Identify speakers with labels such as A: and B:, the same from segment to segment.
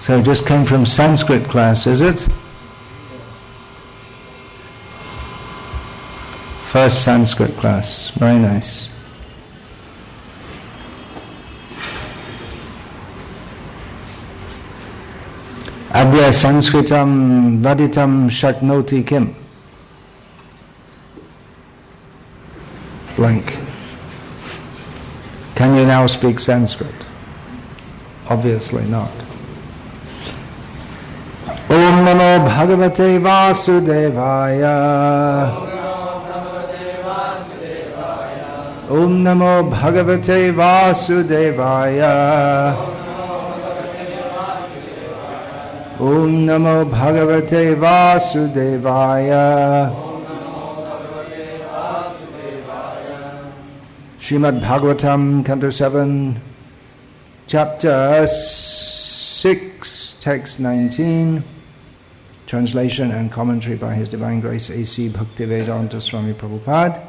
A: So just came from Sanskrit class, is it? First Sanskrit class, very nice. Adya Sanskritam Vaditam Shaknoti Kim. Blank. Can you now speak Sanskrit? Obviously not. Om Namo Bhagavate Vasudevaya. Om Namo Bhagavate Vasudevaya. Om Namo Bhagavate Vasudevaya. Srimad-Bhagavatam, Canto 7, Chapter 6, Text 19, translation and commentary by His Divine Grace A.C. Bhaktivedanta Swami Prabhupada.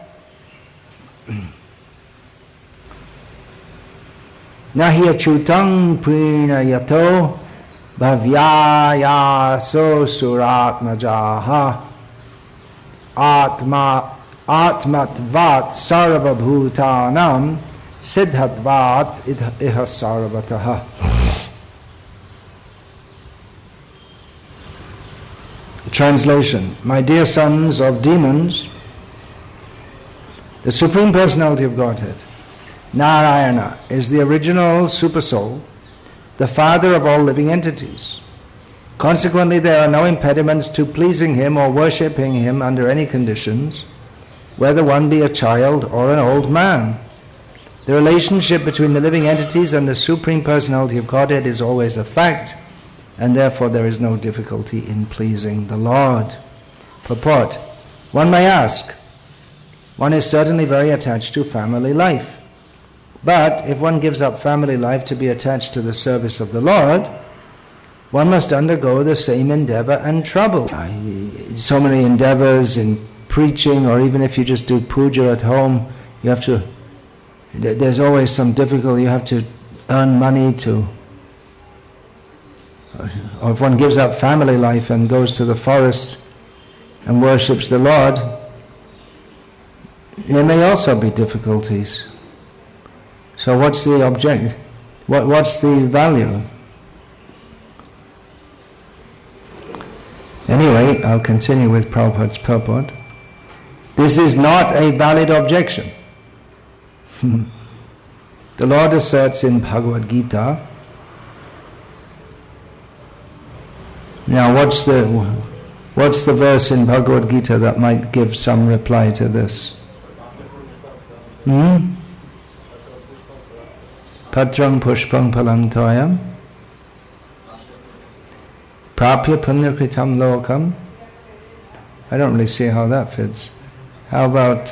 A: Nahi achutang prinayato bhavyaya so suratmajaha atmatvat sarvabhutanam siddhatvat iha sarvataha. Translation. My dear sons of demons, the Supreme Personality of Godhead, Narayana, is the original Supersoul, the father of all living entities. Consequently, there are no impediments to pleasing Him or worshipping Him under any conditions, whether one be a child or an old man. The relationship between the living entities and the Supreme Personality of Godhead is always a fact, and therefore there is no difficulty in pleasing the Lord. Purport. One may ask, one is certainly very attached to family life. But if one gives up family life to be attached to the service of the Lord, one must undergo the same endeavor and trouble. So many endeavors in preaching, or even if you just do puja at home, you have to, there's always some difficulty. You have to earn money to, or if one gives up family life and goes to the forest and worships the Lord, there may also be difficulties. So what's the object? What's the value? Anyway, I'll continue with Prabhupada's purport. This is not a valid objection. The Lord asserts in Bhagavad Gita. Now what's the verse in Bhagavad Gita that might give some reply to this? Patrang pushpang palang toyam prapya punyakritam lokam. I don't really see how that fits. How about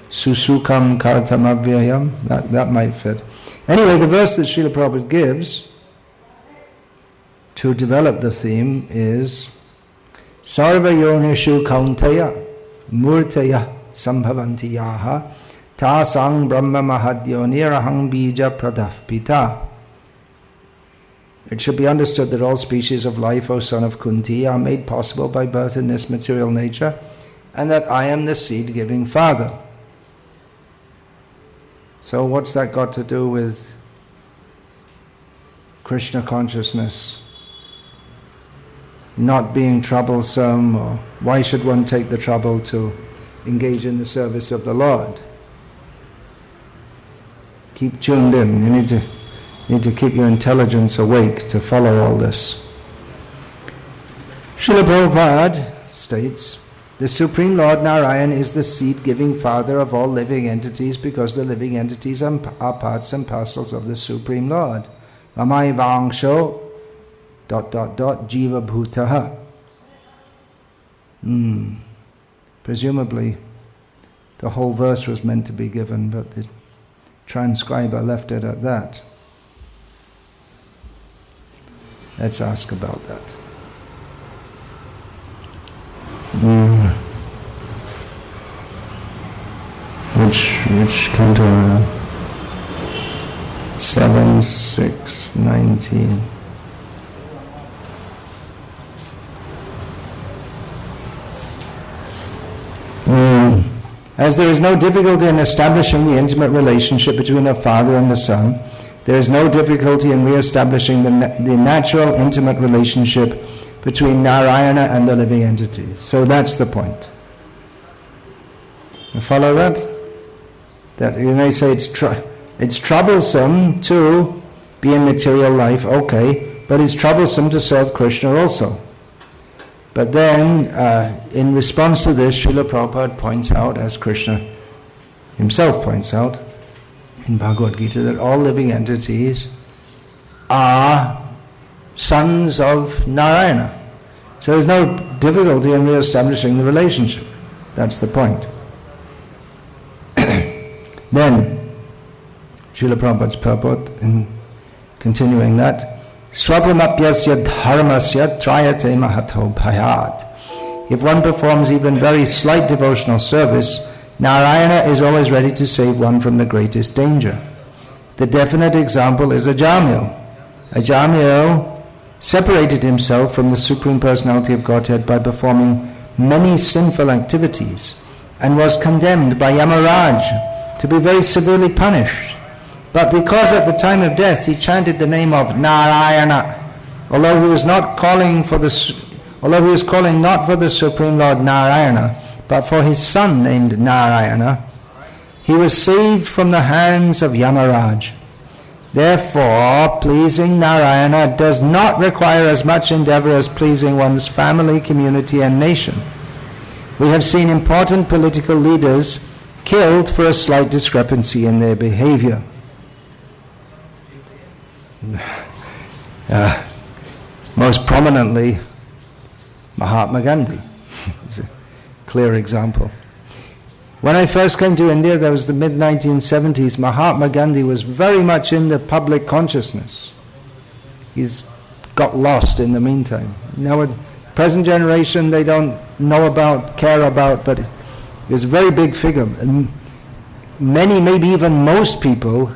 A: susukam kartam avyayam? That might fit. Anyway, the verse that Srila Prabhupada gives to develop the theme is Sarva yonishu kauntaya murtaya sambhavanti yaha Tasang Brahma Mahadyonirahang Bija Pradaf Pita. It should be understood that all species of life, O son of Kunti, are made possible by birth in this material nature, and that I am the seed-giving father. So what's that got to do with Krishna consciousness? Not being troublesome, or why should one take the trouble to engage in the service of the Lord? Keep tuned in. You need to keep your intelligence awake to follow all this. Srila Prabhupada states, the Supreme Lord Narayan is the seed-giving father of all living entities because the living entities are parts and parcels of the Supreme Lord. Mamai vangsho ... jiva bhutaha. Presumably, the whole verse was meant to be given, but the transcriber left it at that. Let's ask about that. Which canto? 7, 6, 19. As there is no difficulty in establishing the intimate relationship between a father and the son, there is no difficulty in re-establishing the natural intimate relationship between Narayana and the living entities. So that's the point. You follow that? That you may say it's troublesome to be in material life, okay, but it's troublesome to serve Krishna also. But then, in response to this, Srila Prabhupada points out, as Krishna himself points out in Bhagavad Gita, that all living entities are sons of Narayana. So there's no difficulty in re-establishing the relationship. That's the point. Then, Srila Prabhupada's purport, in continuing that, Swapamapyasya dharmasya trayate mahato bhayat. If one performs even very slight devotional service, Narayana is always ready to save one from the greatest danger. The definite example is Ajamil. Ajamil separated himself from the Supreme Personality of Godhead by performing many sinful activities and was condemned by Yamaraj to be very severely punished. But because at the time of death he chanted the name of Narayana, although he was calling not for the Supreme Lord Narayana, but for his son named Narayana, he was saved from the hands of Yamaraj. Therefore, pleasing Narayana does not require as much endeavor as pleasing one's family, community and nation. We have seen important political leaders killed for a slight discrepancy in their behavior. Most prominently, Mahatma Gandhi is a clear example. When I first came to India, that was the mid-1970s, Mahatma Gandhi was very much in the public consciousness. He's got lost in the meantime. Now, with present generation, they don't know about, care about, but he was a very big figure. And many, maybe even most people,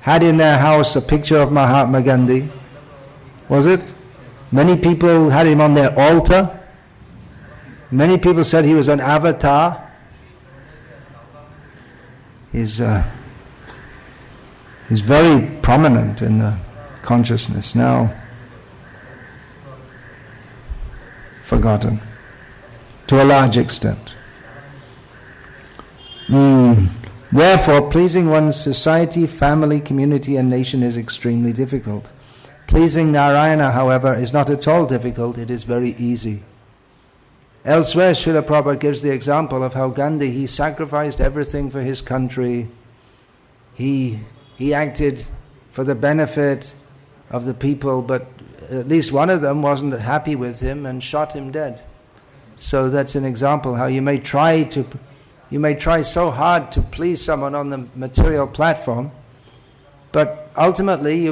A: had in their house a picture of Mahatma Gandhi. Was it? Many people had him on their altar. Many people said he was an avatar. He's very prominent in the consciousness now. Forgotten to a large extent. Therefore, pleasing one's society, family, community and nation is extremely difficult. Pleasing Narayana, however, is not at all difficult, it is very easy. Elsewhere, Srila Prabhupada gives the example of how Gandhi, he sacrificed everything for his country. He acted for the benefit of the people, but at least one of them wasn't happy with him and shot him dead. So that's an example how you may try so hard to please someone on the material platform, but ultimately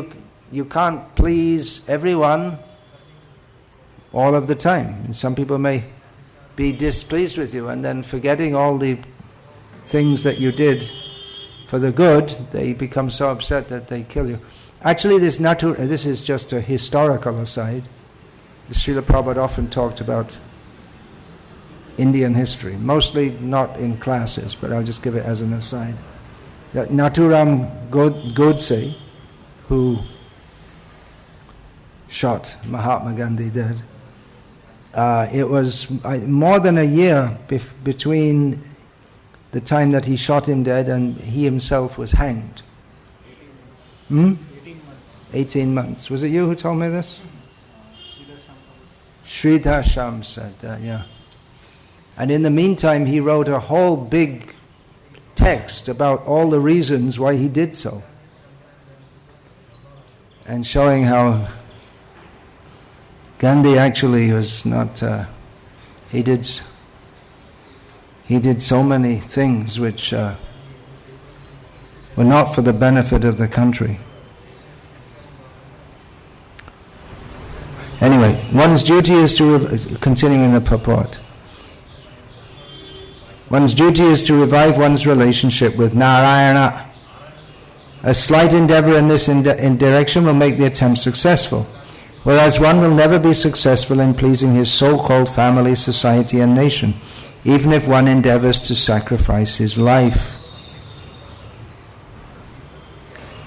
A: you can't please everyone all of the time. And some people may be displeased with you, and then forgetting all the things that you did for the good, they become so upset that they kill you. Actually, this is just a historical aside. Srila Prabhupada often talked about Indian history, mostly not in classes, but I'll just give it as an aside. That Naturam Godse, who shot Mahatma Gandhi dead, it was more than a year between the time that he shot him dead and he himself was hanged. 18 months. Was it you who told me this? Sridhar Sham said that, yeah. And in the meantime, he wrote a whole big text about all the reasons why he did so, and showing how Gandhi actually was not. He did so many things which were not for the benefit of the country. Anyway, one's duty is to continuing the purport. One's duty is to revive one's relationship with Narayana. A slight endeavor in this direction will make the attempt successful, whereas one will never be successful in pleasing his so-called family, society and nation. even if one endeavors to sacrifice his life.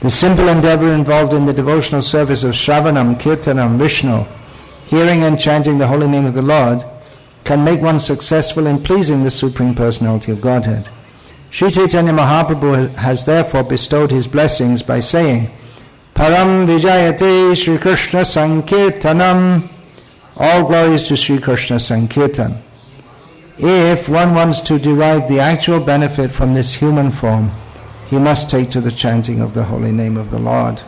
A: The simple endeavor involved in the devotional service of Shravanam, Kirtanam, Vishnu, hearing and chanting the holy name of the Lord, can make one successful in pleasing the Supreme Personality of Godhead. Sri Chaitanya Mahaprabhu has therefore bestowed his blessings by saying, Param Vijayate Sri Krishna Sankirtanam. All glories to Sri Krishna Sankirtan. If one wants to derive the actual benefit from this human form, he must take to the chanting of the holy name of the Lord.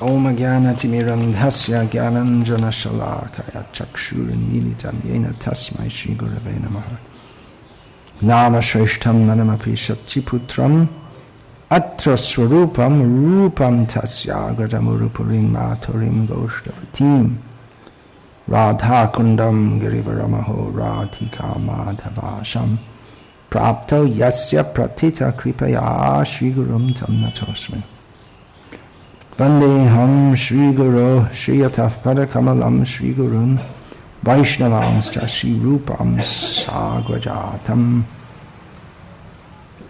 A: Om Jnana Timirandhasya Jnananjana Shalakaya Chakshuranmilitam Yena Tasmai Shri Gurave Namaha. Nama Shreshtam Nanamapi Shaktiputram Atra Swarupam Rupam Tasya Gajamurupurim Maturim Goshtavatim Radha Kundam Girivaramaho Radhika Madhavasham Prapto Yasya Pratita Kripaya Shri Gurum Tam Natosmi Vandeham Shri Guru Shriyataf Padakamalam Shri Gurun Vaishnavanscha Shri Rupam Sagrajatam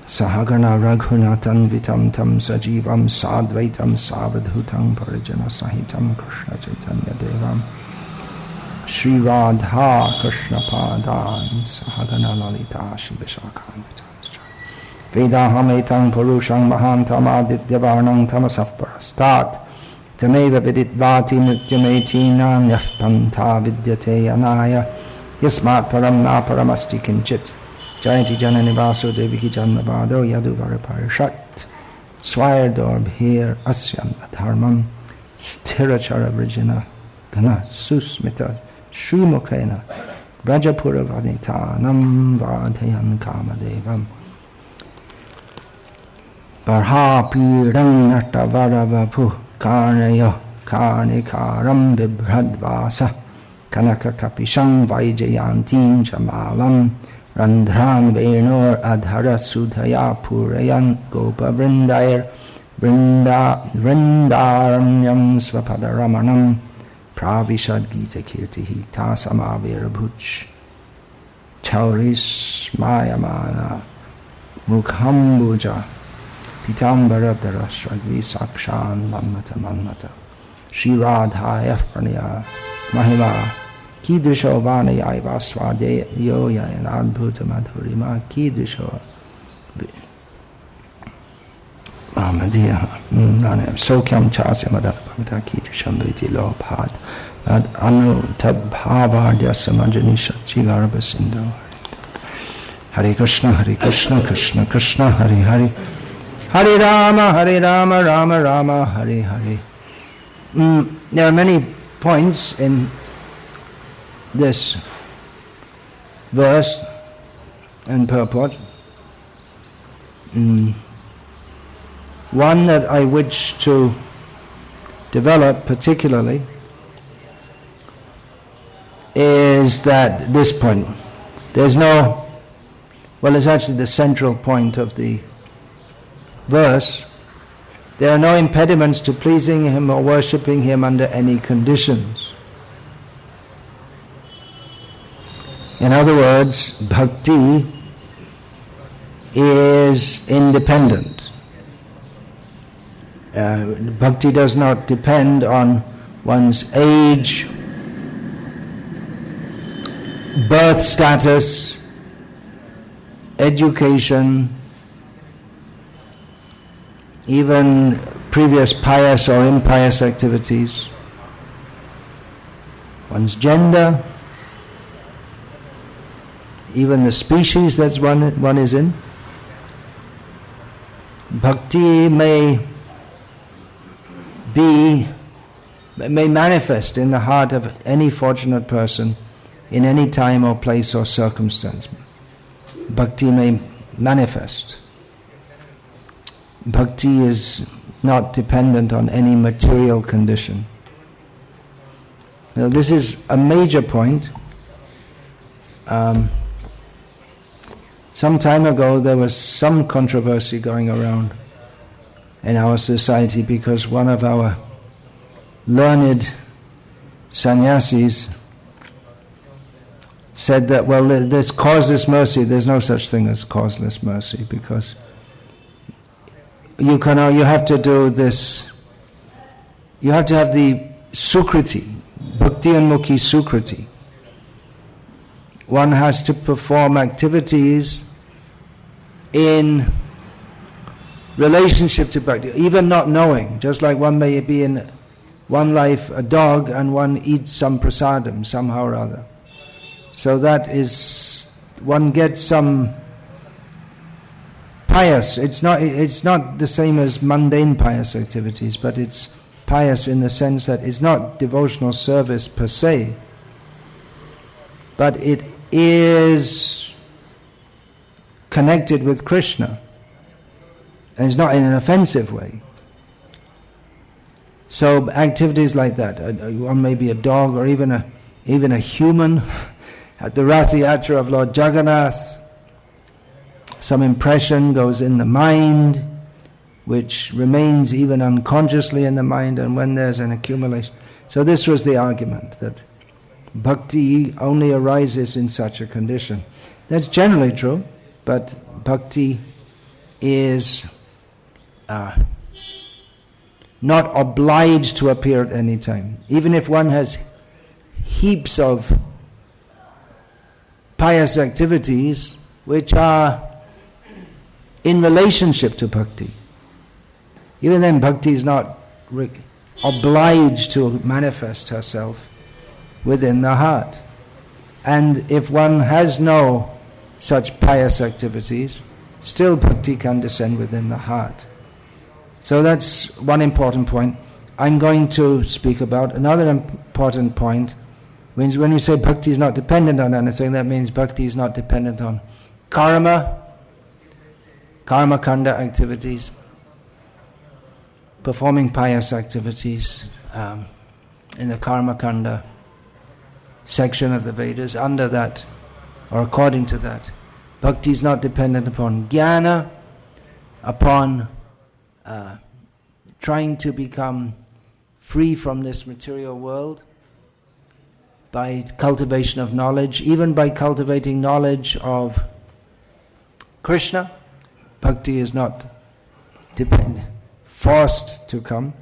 A: Sahagana Raghunatan Vitam Tam Sajivam Sadvaitam Savadhutam Parijana Sahitam Krishna Chaitanya Devam Shri Radha Krishna Padan Sahagana Lalita Shri Vishakhan Vedaham Etang Purushang Mahantam Adityavarnang Tamasaf Parastat Tameva Viditvati Mrityumetinam Yafpanta Vidyate Anaya Yasmat Param Na Paramasti Kinchit Jayanti Janani Vasu Deviki Janmavado Yaduvari Parishat Swayardor Bhir Asyan Adharmam Sthirachara Vrijana Gana Susmita Shumukena Rajapura Vanitanam Vardhayan Kamadevam Barhapirang Natavaravapu Karnayo Karnikaram Vibhradvasa Kanaka Kapishang Vaijayantim Jamalam Randhran Venur Adhara Sudhaya Purayan Gopa Vrindair Vrindaranyam Svapadaramanam Pravishad Gita Kirtihi Tasamavira Chauris Mayamana Mukhambuja Pitambara Darashragvi Sakshan Manmata Shri Radha Pranya Mahima Kidrisho Vanaya Vaswade Yoya and Adbhuta Madhurima Kidrisho Madia Sokyam Chasya Madhapavita Kidrisham Viti Lopad Ad Anu Tad Bhavardya Samajanisha Chigarabha Sindhu Hare Krishna Krishna Krishna Hare Hare Hare Rama Rama Rama Hare Hare. There are many points in this verse and purport. One that I wish to develop particularly is that this point, it's actually the central point of the verse. There are no impediments to pleasing him or worshipping him under any conditions. In other words, bhakti is independent. Bhakti does not depend on one's age, birth status, education, even previous pious or impious activities, one's gender, even the species that one is in. Bhakti may manifest in the heart of any fortunate person in any time or place or circumstance. Bhakti may manifest. Bhakti is not dependent on any material condition. Now, this is a major point. Some time ago there was some controversy going around in our society because one of our learned sannyasis said that, well, there's causeless mercy. There's no such thing as causeless mercy, because you have to do this. You have to have the sukriti, bhakti and mukhi sukriti. One has to perform activities in relationship to bhakti, even not knowing. Just like one may be in one life a dog and one eats some prasadam somehow or other. So that is, one gets some pious. It's not the same as mundane pious activities, but it's pious in the sense that it's not devotional service per se, but it is connected with Krishna, and it's not in an offensive way. So activities like that, one may be a dog or even a human. At the Rath Yatra of Lord Jagannath, some impression goes in the mind, which remains even unconsciously in the mind, and when there's an accumulation. So this was the argument, that bhakti only arises in such a condition. That's generally true, but bhakti is not obliged to appear at any time. Even if one has heaps of pious activities which are in relationship to bhakti, even then bhakti is not obliged to manifest herself within the heart. And if one has no such pious activities, still bhakti can descend within the heart. So that's one important point. I'm going to speak about another important point. When you say bhakti is not dependent on anything, that means bhakti is not dependent on karma kanda activities, performing pious activities in the karma kanda section of the Vedas. Under that, or according to that, bhakti is not dependent upon jnana, upon trying to become free from this material world by cultivation of knowledge, even by cultivating knowledge of Krishna. Bhakti is not forced to come.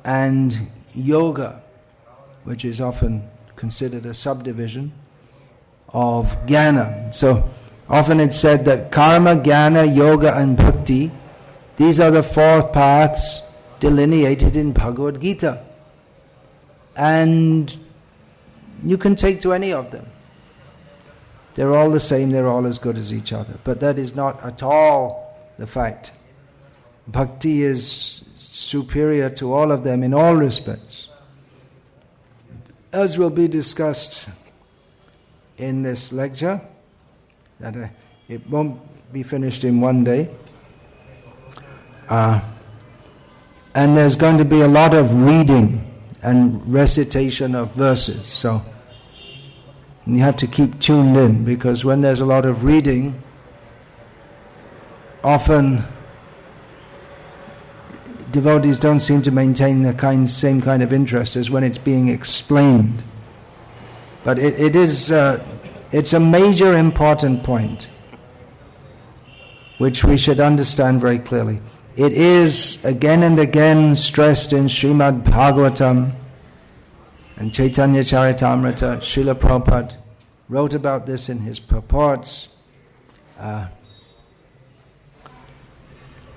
A: And yoga, which is often considered a subdivision of jnana. So often it's said that karma, jnana, yoga and bhakti, these are the four paths delineated in Bhagavad Gita. And you can take to any of them. They're all the same, they're all as good as each other. But that is not at all the fact. Bhakti is superior to all of them in all respects. As will be discussed in this lecture, that it won't be finished in one day. And there's going to be a lot of reading and recitation of verses. So you have to keep tuned in, because when there's a lot of reading, often devotees don't seem to maintain the same kind of interest as when it's being explained. But it's a major important point which we should understand very clearly. It is again and again stressed in Srimad-Bhagavatam and Chaitanya Charitamrita. Srila Prabhupada wrote about this in his purports.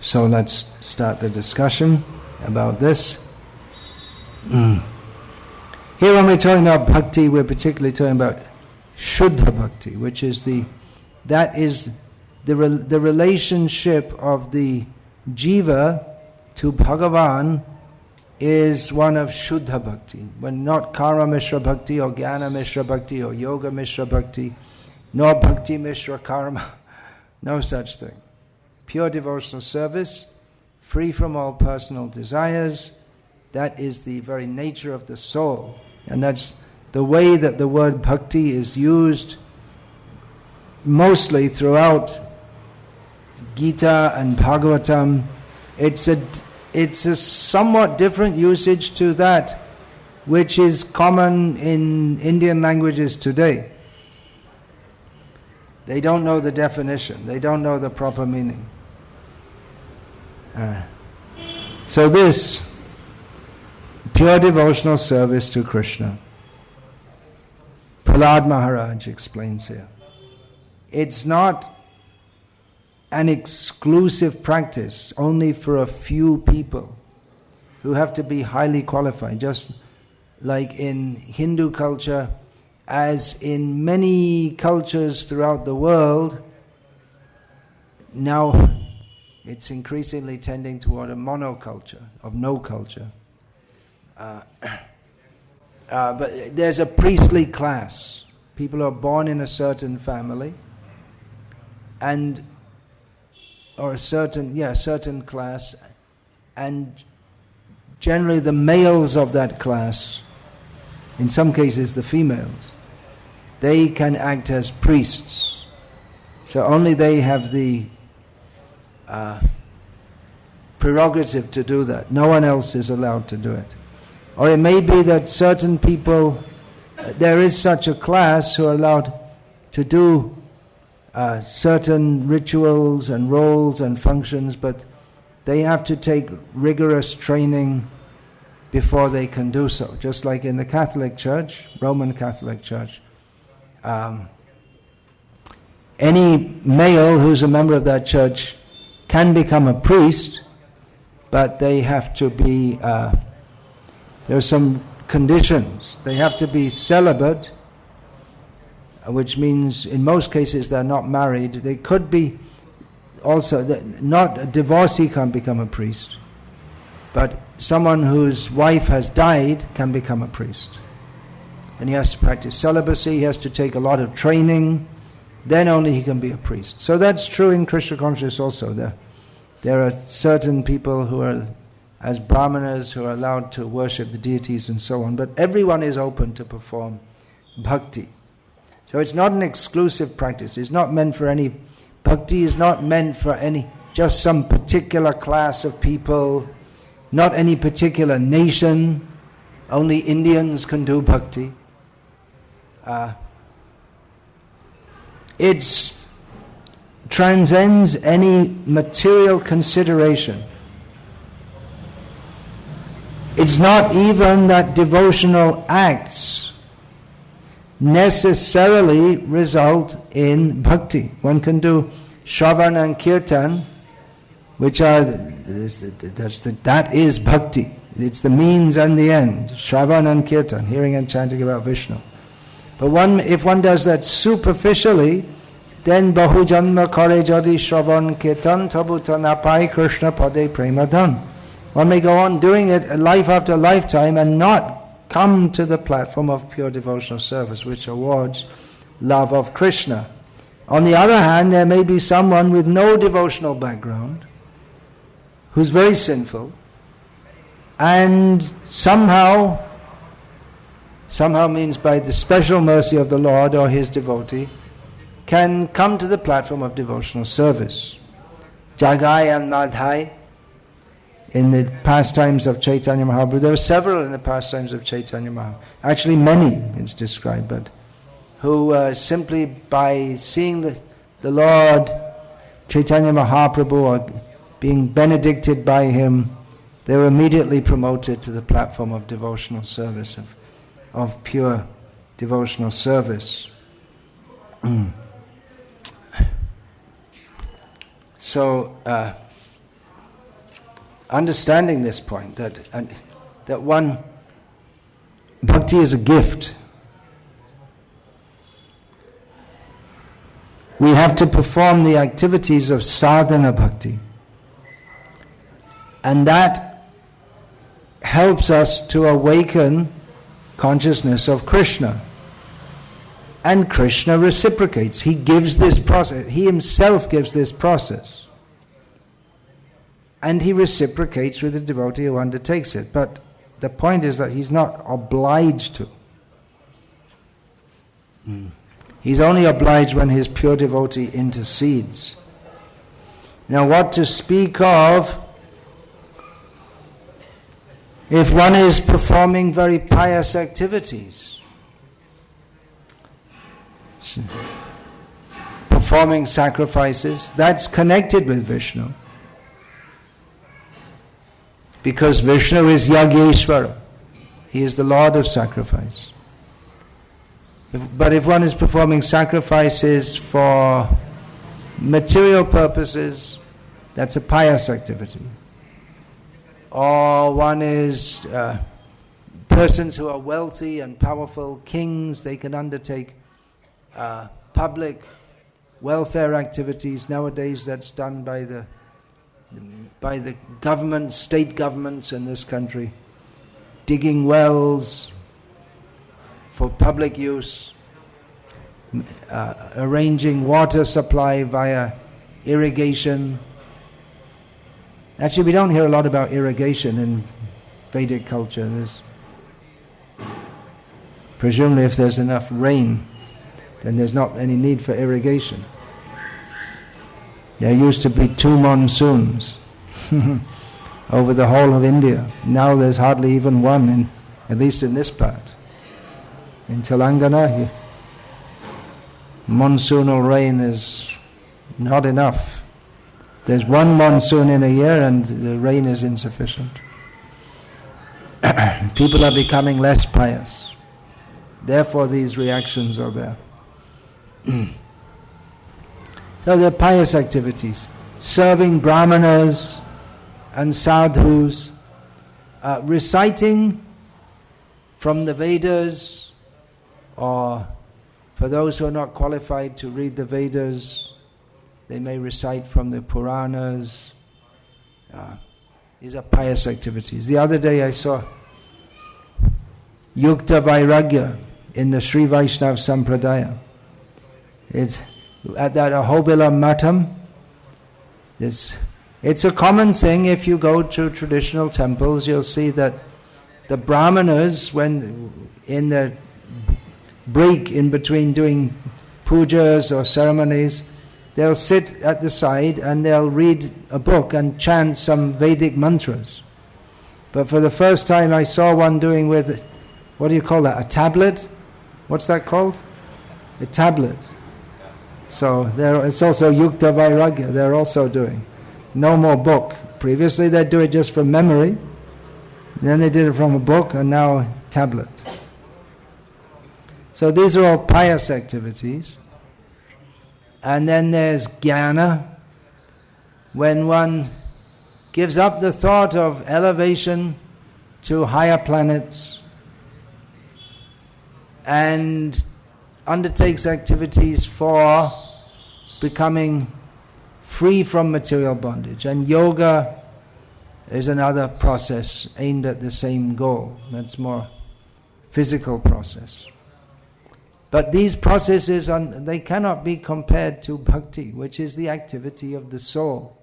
A: So let's start the discussion about this. Here when we're talking about bhakti, we're particularly talking about Shuddha Bhakti, which is the relationship of the jiva to Bhagavan is one of Shuddha Bhakti. When not Karma Mishra Bhakti or Jnana Mishra Bhakti or Yoga Mishra Bhakti, nor Bhakti Mishra Karma, no such thing. Pure devotional service, free from all personal desires, that is the very nature of the soul. And that's the way that the word bhakti is used mostly throughout Gita and Bhagavatam. It's a somewhat different usage to that which is common in Indian languages today. They don't know the definition. They don't know the proper meaning. So this pure devotional service to Krishna, Prahlad Maharaj explains here, it's not an exclusive practice only for a few people who have to be highly qualified, just like in Hindu culture, as in many cultures throughout the world. Now it's increasingly tending toward a monoculture, of no culture. But there's a priestly class. People are born in a certain family, or a certain class, and generally the males of that class, in some cases the females, they can act as priests. So only they have the prerogative to do that. No one else is allowed to do it. Or it may be that certain people, there is such a class who are allowed to do certain rituals and roles and functions, but they have to take rigorous training before they can do so. Just like in the Catholic Church, Roman Catholic Church, any male who's a member of that church can become a priest, but they have to be, there are some conditions. They have to be celibate, which means in most cases they're not married. They could be also, not a divorcee can't become a priest, but someone whose wife has died can become a priest. And he has to practice celibacy, he has to take a lot of training, then only he can be a priest. So that's true in Krishna consciousness also. There are certain people who are, as brahmanas, who are allowed to worship the deities and so on, but everyone is open to perform bhakti. So it's not an exclusive practice. It's not meant for any, bhakti is not meant for any, just some particular class of people, not any particular nation. Only Indians can do bhakti. It transcends any material consideration. It's not even that devotional acts necessarily result in bhakti. One can do Shravan and Kirtan, which are, that is bhakti. It's the means and the end. Shravan and Kirtan, hearing and chanting about Vishnu. But if one does that superficially, then Bahu Janma Kare Jadi Shravan Kirtan Tabuta Napai Krishna Pade Premadhan. One may go on doing it life after lifetime and not come to the platform of pure devotional service, which awards love of Krishna. On the other hand, there may be someone with no devotional background, who's very sinful, and somehow means by the special mercy of the Lord or his devotee, can come to the platform of devotional service. Jagai and Madhai, in the pastimes of Chaitanya Mahaprabhu, there were several in the pastimes of Chaitanya Mahaprabhu, actually many it's described, but who simply by seeing the Lord Chaitanya Mahaprabhu or being benedicted by him, they were immediately promoted to the platform of devotional service, of pure devotional service. So, understanding this point, that one, bhakti is a gift. We have to perform the activities of sadhana bhakti. And that helps us to awaken consciousness of Krishna. And Krishna reciprocates. He gives this process. He himself gives this process. And he reciprocates with the devotee who undertakes it. But the point is that he's not obliged to. He's only obliged when his pure devotee intercedes. Now, what to speak of if one is performing very pious activities? performing sacrifices, that's connected with Vishnu. Because Vishnu is Yajneshwara. He is the Lord of sacrifice. But if one is performing sacrifices for material purposes, that's a pious activity. Or one is persons who are wealthy and powerful, kings, they can undertake public welfare activities. Nowadays that's done by the government, state governments in this country, digging wells for public use, arranging water supply via irrigation. Actually, we don't hear a lot about irrigation in Vedic culture. Presumably if there's enough rain, then there's not any need for irrigation. There used to be 2 monsoons over the whole of India. Now there's hardly even one, at least in this part. In Telangana, monsoonal rain is not enough. There's one monsoon in a year and the rain is insufficient. People are becoming less pious. Therefore these reactions are there. So they're pious activities. Serving brahmanas and sadhus, reciting from the Vedas, or for those who are not qualified to read the Vedas, they may recite from the Puranas. These are pious activities. The other day I saw Yukta Vairagya in the Sri Vaishnava Sampradaya. It's at that Ahobila Matam. It's a common thing. If you go to traditional temples, you'll see that the brahmanas, when in the break in between doing pujas or ceremonies, they'll sit at the side and they'll read a book and chant some Vedic mantras. But for the first time I saw one doing with, what do you call that, a tablet? What's that called? A tablet. So it's also Yukta Vairagya, they're also doing. No more book. Previously they'd do it just from memory, then they did it from a book, and now tablet. So these are all pious activities. And then there's jnana, when one gives up the thought of elevation to higher planets and undertakes activities for becoming free from material bondage. And yoga is another process aimed at the same goal. That's more physical process. But these processes, they cannot be compared to bhakti, which is the activity of the soul.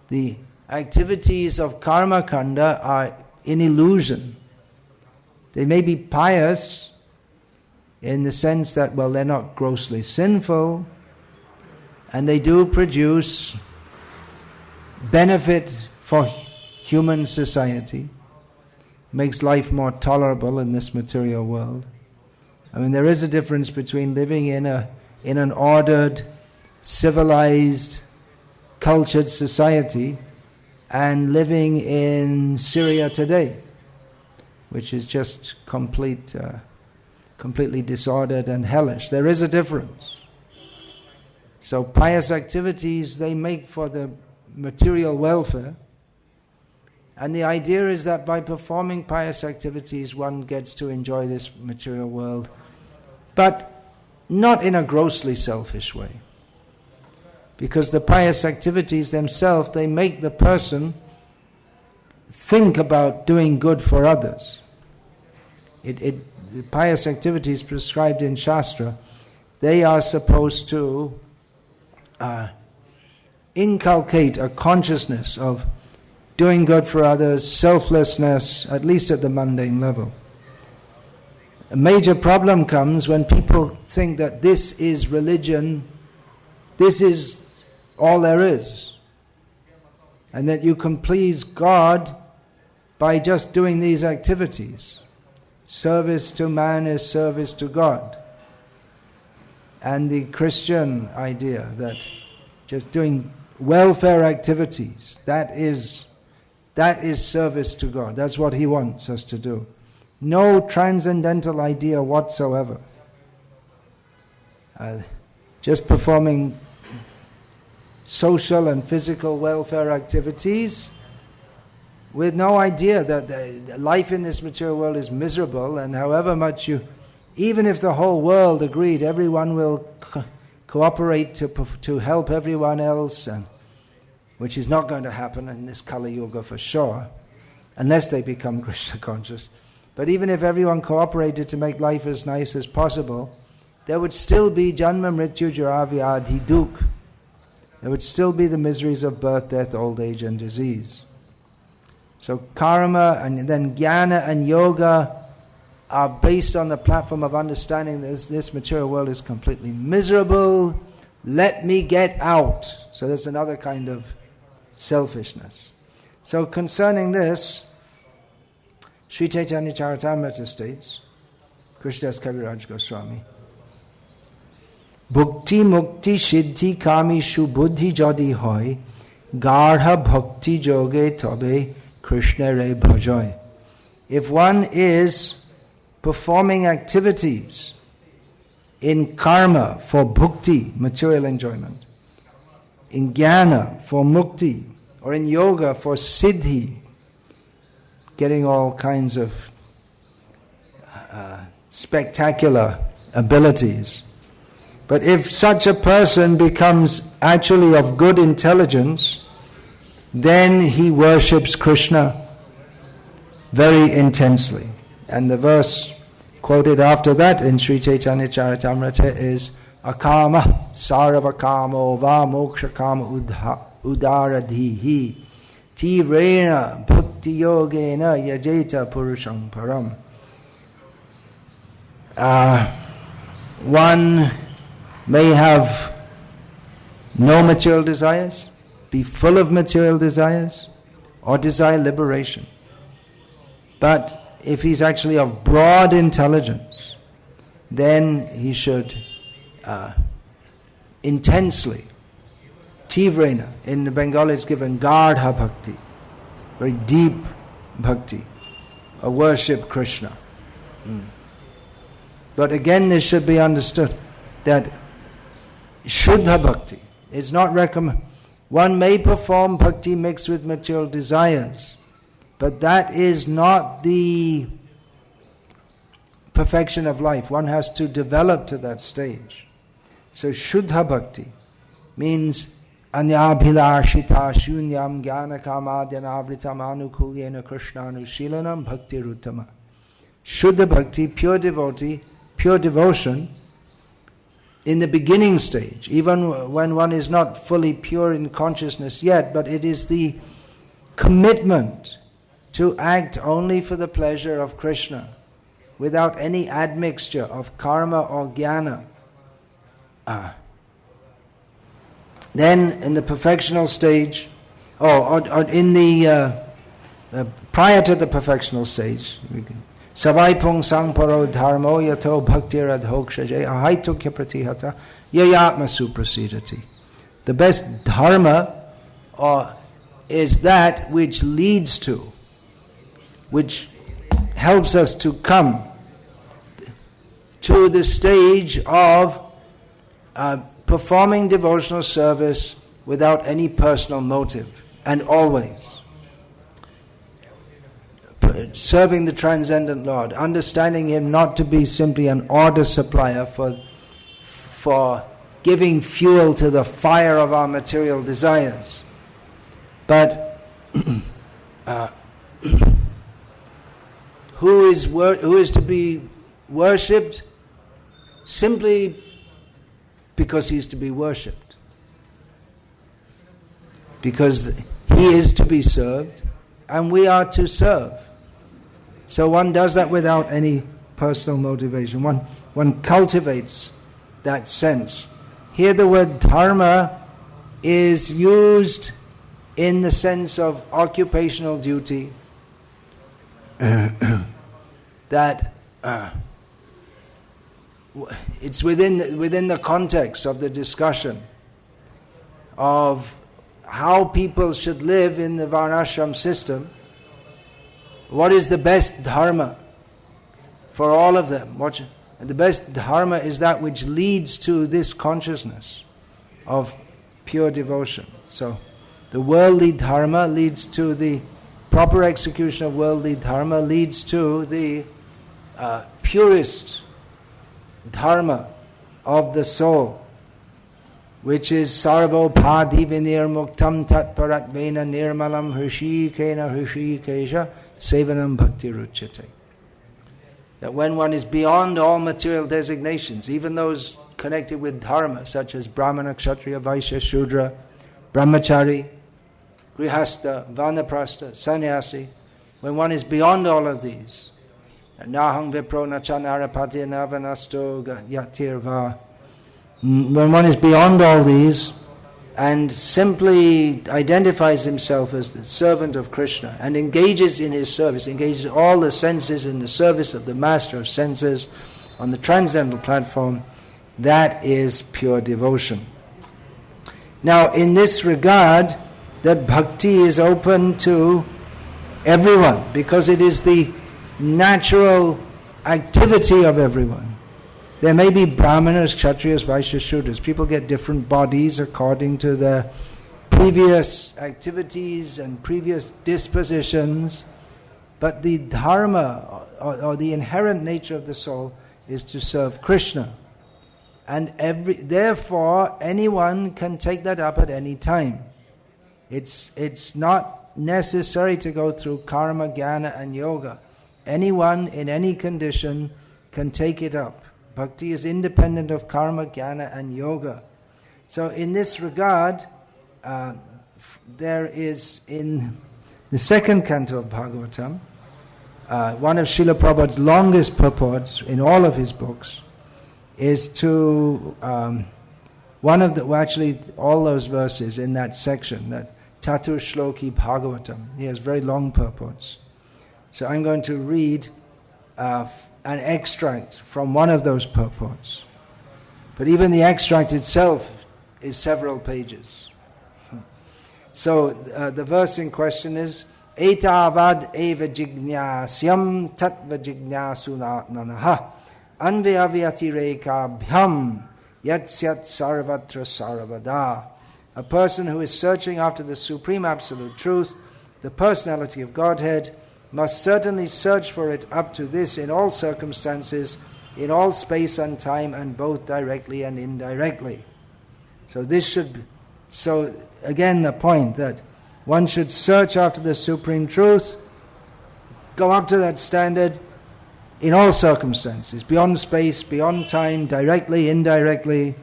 A: The activities of karma kanda are in illusion. They may be pious in the sense that, well, they're not grossly sinful, and they do produce benefit for human society, makes life more tolerable in this material world. I mean, there is a difference between living in an ordered, civilized, cultured society and living in Syria today, which is just completely disordered and hellish. There is a difference. So pious activities, they make for the material welfare. And the idea is that by performing pious activities, one gets to enjoy this material world, but not in a grossly selfish way. Because the pious activities themselves, they make the person think about doing good for others. The pious activities prescribed in Shastra, they are supposed to inculcate a consciousness of doing good for others, selflessness, at least at the mundane level. A major problem comes when people think that this is religion, this is all there is, and that you can please God by just doing these activities. Service to man is service to God. and the Christian idea that just doing welfare activities, that is service to God. That's what He wants us to do. No transcendental idea whatsoever. Just performing social and physical welfare activities with no idea that life in this material world is miserable, and however much even if the whole world agreed, everyone will cooperate to help everyone else, and which is not going to happen in this Kali Yuga for sure, unless they become Krishna conscious. But even if everyone cooperated to make life as nice as possible, there would still be Janma Mrityu Jara Vyadhi Dukh. There would still be the miseries of birth, death, old age and disease. So karma and then jnana and yoga are based on the platform of understanding that this material world is completely miserable. Let me get out. So there's another kind of selfishness. So concerning this, Sri Chaitanya Charitamrita states, Krishnadas Kaviraj Goswami, Bhukti mukti siddhi kami shubuddhi jodi hoy, garha bhakti joge tobe Krishna re bhajoy. If one is performing activities in karma for bhukti, material enjoyment, in jnana for mukti, or in yoga for siddhi, getting all kinds of spectacular abilities. But if such a person becomes actually of good intelligence, then he worships Krishna very intensely. And the verse quoted after that in Sri Chaitanya Charitamrita is Akama sarvakamo va moksha kama udaradhihi tivrena bhakti yogena yajeta purusham param. One may have no material desires, be full of material desires, or desire liberation. But if he's actually of broad intelligence, then he should intensely, tivrena, in the Bengali it's given gardha bhakti, very deep bhakti, worship Krishna. But again, this should be understood that Shuddha bhakti is not recommended. One may perform bhakti mixed with material desires, but that is not the perfection of life. One has to develop to that stage. So Shuddha bhakti means anyabhilashita shunyam jnana kamadyanavritam anukulyena krishnanushilanam bhakti ruttama. Shuddha bhakti, pure devotee, pure devotion, in the beginning stage, even when one is not fully pure in consciousness yet, but it is the commitment to act only for the pleasure of Krishna, without any admixture of karma or jnana. Then in the perfectional stage, or in the prior to the perfectional stage, Savaipung sangparo dharmo yato bhaktir adhokshaje ahaitukya pratihata yayatma suprasidati. The best dharma is that which leads to, which helps us to come to the stage of performing devotional service without any personal motive, and always serving the transcendent Lord, understanding Him not to be simply an order supplier for giving fuel to the fire of our material desires, but who is to be worshipped simply because He is to be worshipped, because He is to be served and we are to serve. So one does that without any personal motivation. One cultivates that sense. Here the word dharma is used in the sense of occupational duty, that it's within the context of the discussion of how people should live in the varnashram system. What is the best dharma for all of them? And the best dharma is that which leads to this consciousness of pure devotion. So the worldly dharma leads to the proper execution of worldly dharma, leads to the purest dharma of the soul, which is sarvopadi vinirmuktam tatparatvena nirmalam hrishikena hrishikesha sevanam bhakti ruchyate. That when one is beyond all material designations, even those connected with dharma, such as brahmana, kshatriya, vaishya, shudra, brahmachari, grihastha, vanaprastha, sannyasi, when one is beyond all of these, nahang vipro nachanarapati navanasto yatirva, when one is beyond all these and simply identifies himself as the servant of Krishna and engages in his service, engages all the senses in the service of the master of senses on the transcendental platform, that is pure devotion. Now, in this regard, that bhakti is open to everyone because it is the natural activity of everyone. There may be brahmanas, kshatriyas, vaishyas, shudras. People get different bodies according to their previous activities and previous dispositions, but the dharma or the inherent nature of the soul is to serve Krishna. And therefore anyone can take that up at any time. It's not necessary to go through karma, jnana and yoga. Anyone in any condition can take it up. Bhakti is independent of karma, jnana and yoga. So in this regard, there is in the second canto of Bhagavatam, one of Srila Prabhupada's longest purports in all of his books, is to actually all those verses in that section, that Chatur Shloki Bhagavatam. He has very long purports. So I'm going to read an extract from one of those purports. But even the extract itself is several pages. So the verse in question is Etavad eva jignasyam tattva jignasuna anvyavyati rekabhyam yatsyat sarvatra sarvada. A person who is searching after the supreme absolute truth, the personality of Godhead, must certainly search for it up to this in all circumstances, in all space and time, and both directly and indirectly. So again the point that one should search after the supreme truth, go up to that standard in all circumstances, beyond space, beyond time, directly, indirectly.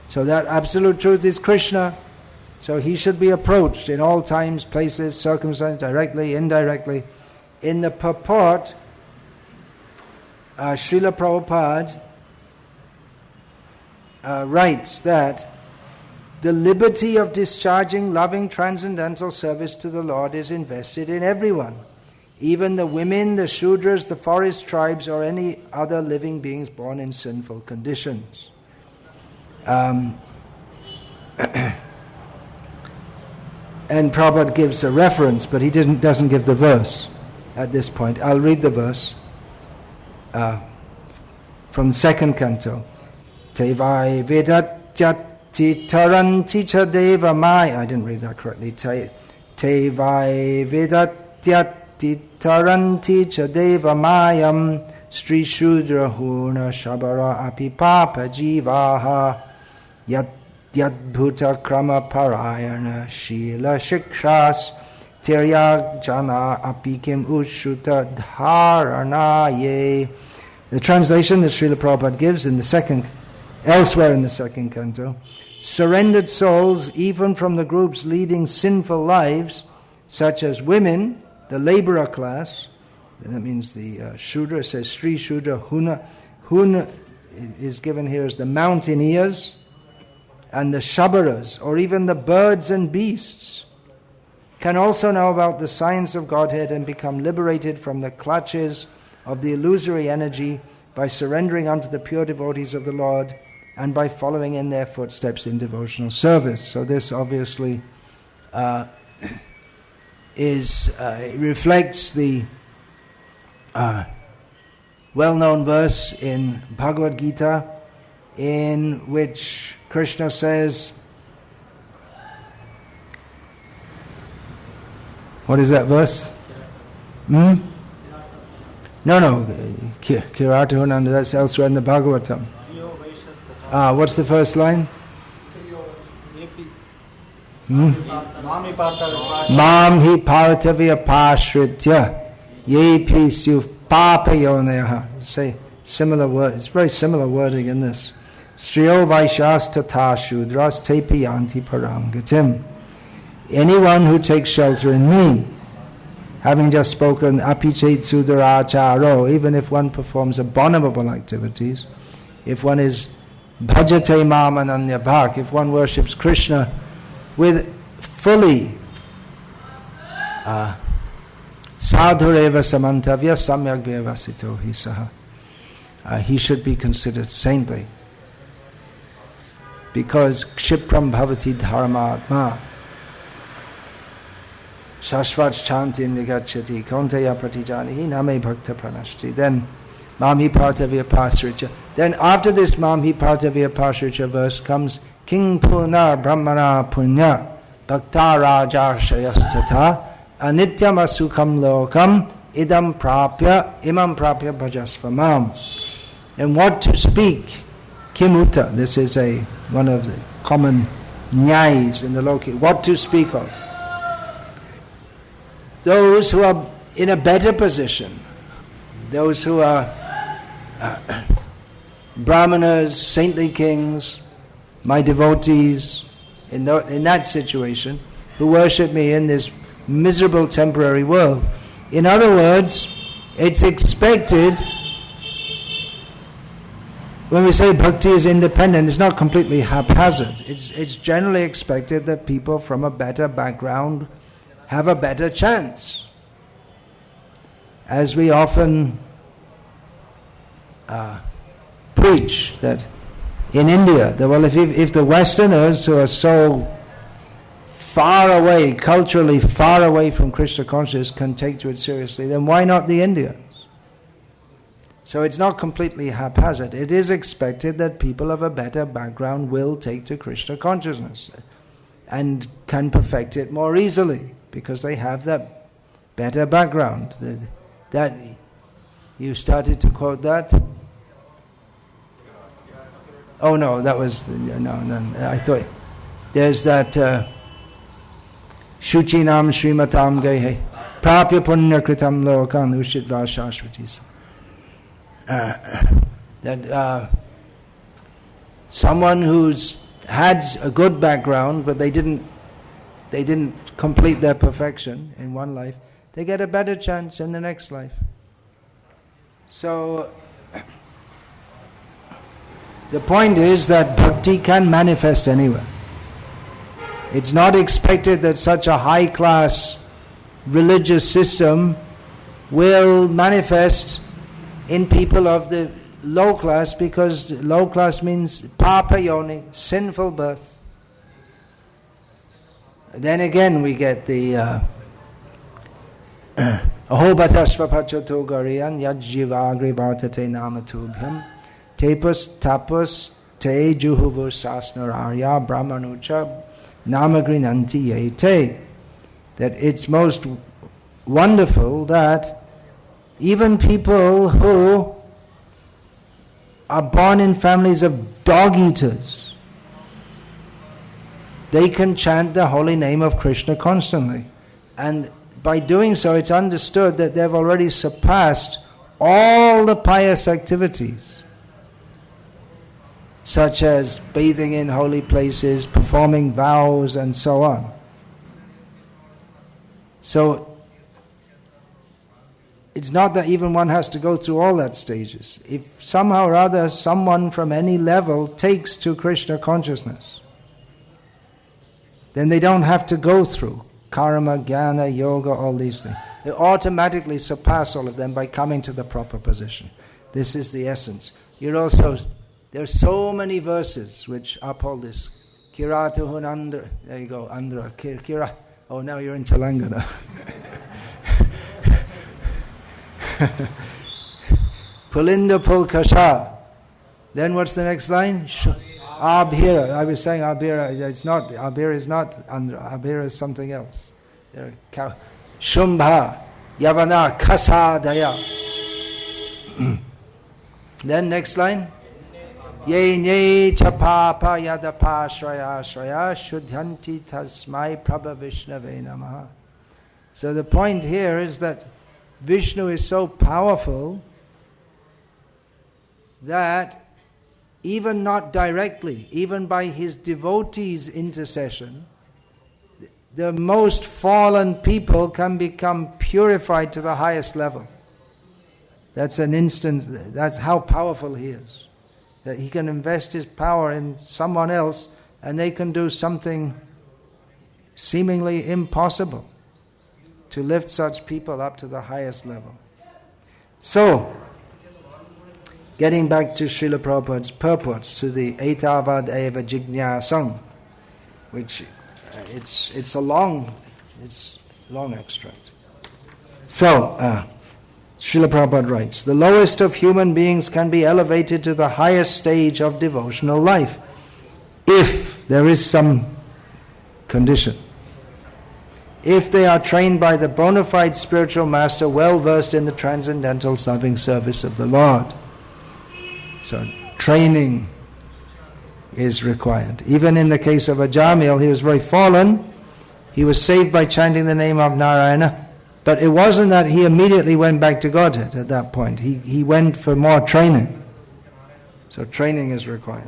A: So that absolute truth is Krishna. So he should be approached in all times, places, circumstances, directly, indirectly. In the purport, Srila Prabhupada writes that the liberty of discharging loving transcendental service to the Lord is invested in everyone, even the women, the Shudras, the forest tribes, or any other living beings born in sinful conditions. And Prabhupada gives a reference, but he doesn't give the verse at this point. I'll read the verse from second canto. Tevai vedatyati taranti cha deva maya. I didn't read that correctly. Tevai vedatyati taranti cha deva mayam Sri Shudra Huna Shabara Api Papa Jivaha Yadbhuta Krama Parayana Shila Shikshas Tirya Jana Apikim Ushuta Dharanaye. The translation that Srila Prabhupada gives elsewhere in the second canto: surrendered souls, even from the groups leading sinful lives, such as women, the laborer class, that means the Shudra, says Sri Shudra Huna. Huna is given here as the mountaineers, and the Shabaras, or even the birds and beasts, can also know about the science of Godhead and become liberated from the clutches of the illusory energy by surrendering unto the pure devotees of the Lord, and by following in their footsteps in devotional service. So this obviously reflects the well-known verse in Bhagavad Gita, in which Krishna says, what is that verse? No, Kiratahunanda, that's elsewhere in the Bhagavatam. What's the first line? Mam hi partavya pashritya yepi syuv papayoneha. Say similar word. It's very similar wording in this. Striyo vaishas tata shudras tepi yanti param gatim. Anyone who takes shelter in me, having just spoken apichet sudaracharo, even if one performs abominable activities, if one is bhajate mam ananya bhak, if one worships Krishna with fully sadhureva samantavya samyak vyavasito hi saha, he should be considered saintly, because kshipram bhavati dharmatma shashvat chantim nigacchati kaunteya pratijanihi name bhakta pranashti. Then Mamhi Partavya Pasricha. Then after this Mamhi Partavya Pasricha verse comes King Puna Brahmana Punya Bhakta Raja Shayastata Anityam Asukam Lokam Imam Prapya Bhajasvamam. And what to speak? Kimuta. This is one of the common nyais in the Loki. What to speak of? Those who are in a better position, those who are brahmanas, saintly kings, my devotees, in that situation, who worship me in this miserable temporary world. In other words, it's expected, when we say bhakti is independent, it's not completely haphazard. It's generally expected that people from a better background have a better chance. As we often preach that in India, if the Westerners who are so far away, culturally far away from Krishna consciousness, can take to it seriously, then why not the Indians? So it's not completely haphazard. It is expected that people of a better background will take to Krishna consciousness and can perfect it more easily, because they have that better background. That you started to quote that? Oh no, that was no. I thought there's that Shuchinam Srimatam Gehe Prapya Punya Kritam Lokan Ushitva Shashvatis. That someone who's had a good background, but they didn't complete their perfection in one life, they get a better chance in the next life. So the point is that bhakti can manifest anywhere. It's not expected that such a high-class religious system will manifest in people of the low class, because low class means papa yoni, sinful birth. Then again we get the ahobatashva pachato gariyan yajjivagri bhartate namatubhyam tepus tapus te juhuvur sasnararya brahmanucha namagrinanti yete. That it's most wonderful that even people who are born in families of dog-eaters, they can chant the holy name of Krishna constantly. And by doing so, it's understood that they've already surpassed all the pious activities, such as bathing in holy places, performing vows, and so on. So, it's not that even one has to go through all that stages. If somehow or other someone from any level takes to Krishna consciousness, then they don't have to go through karma, jnana, yoga, all these things. They automatically surpass all of them by coming to the proper position. This is the essence. There are so many verses which uphold this. Kiratuhun Andhra. There you go, Andhra. Kira. Oh, now you're in Telangana. Pulinda Pulkasha. Then what's the next line? Abhira. I was saying Abhira. It's not. Abhira is not Andhra. Abhira is something else. Shumbha. Yavana Kasadaya. Then next line. Ye nye chapapa yadapa shraya shraya shudhanti tasmai prabha vishnave namaha. So the point here is that Vishnu is so powerful that even not directly, even by his devotees' intercession, the most fallen people can become purified to the highest level. That's an instant, that's how powerful he is. That he can invest his power in someone else and they can do something seemingly impossible to lift such people up to the highest level. So, getting back to Srila Prabhupada's purports, to the Etavad Eva Jignasam, which it's a long extract. So, Srila Prabhupada writes, the lowest of human beings can be elevated to the highest stage of devotional life if there is some condition. If they are trained by the bona fide spiritual master well versed in the transcendental loving service of the Lord. So training is required. Even in the case of Ajamil, he was very fallen. He was saved by chanting the name of Narayana. But it wasn't that he immediately went back to Godhead at that point. He went for more training. So training is required.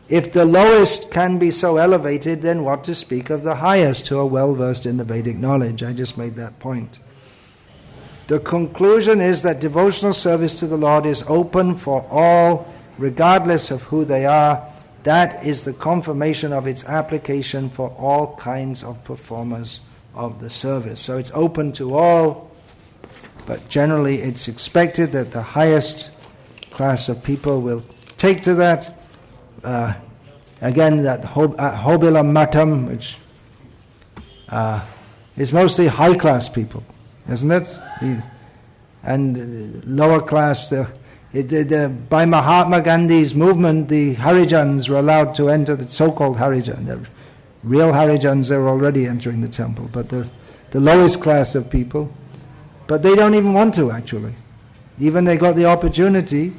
A: If the lowest can be so elevated, then what to speak of the highest who are well versed in the Vedic knowledge? I just made that point. The conclusion is that devotional service to the Lord is open for all, regardless of who they are. That is the confirmation of its application for all kinds of performers of the service. So it's open to all, but generally it's expected that the highest class of people will take to that. Again, that Hobila Matam, which is mostly high class people, isn't it? And lower class, by Mahatma Gandhi's movement, the Harijans were allowed to enter, the so-called Harijan. The real Harijans, they were already entering the temple, but the lowest class of people, but they don't even want to actually. Even they got the opportunity,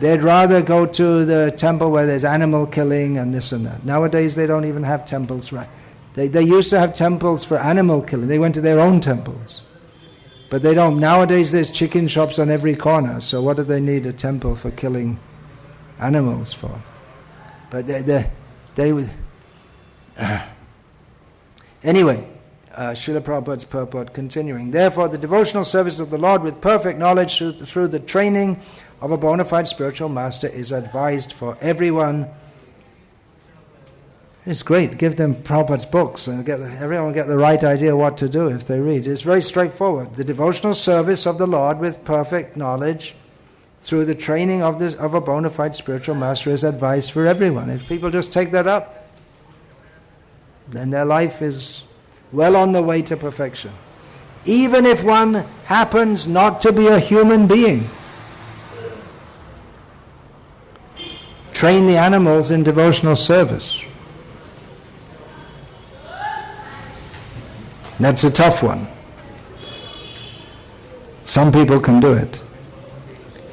A: they'd rather go to the temple where there's animal killing and this and that. Nowadays they don't even have temples, right? They used to have temples for animal killing. They went to their own temples. But they don't. Nowadays there's chicken shops on every corner, so what do they need a temple for killing animals for? But they would... Anyway, Srila Prabhupada's purport continuing. Therefore, the devotional service of the Lord with perfect knowledge through the training of a bona fide spiritual master is advised for everyone. It's great. Give them Prabhupada's books and everyone will get the right idea what to do if they read. It's very straightforward. The devotional service of the Lord with perfect knowledge through the training of a bona fide spiritual master is advised for everyone. If people just take that up, then their life is well on the way to perfection. Even if one happens not to be a human being. Train the animals in devotional service. That's a tough one. Some people can do it.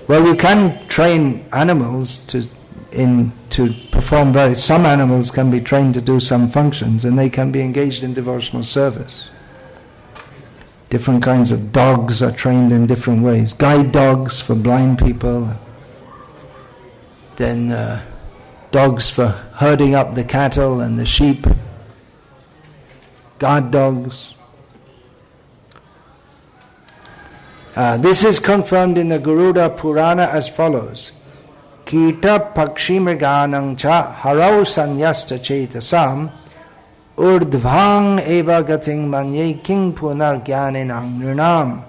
A: Well, you can train animals to perform some animals can be trained to do some functions and they can be engaged in devotional service. Different kinds of dogs are trained in different ways. Guide dogs for blind people, then dogs for herding up the cattle and the sheep, guard dogs. This is confirmed in the Garuda Purana as follows. Kita pakshi mriganang cha harau sanyasta chetasam urdhvang eva gating manye king punar gyaninang nirnam.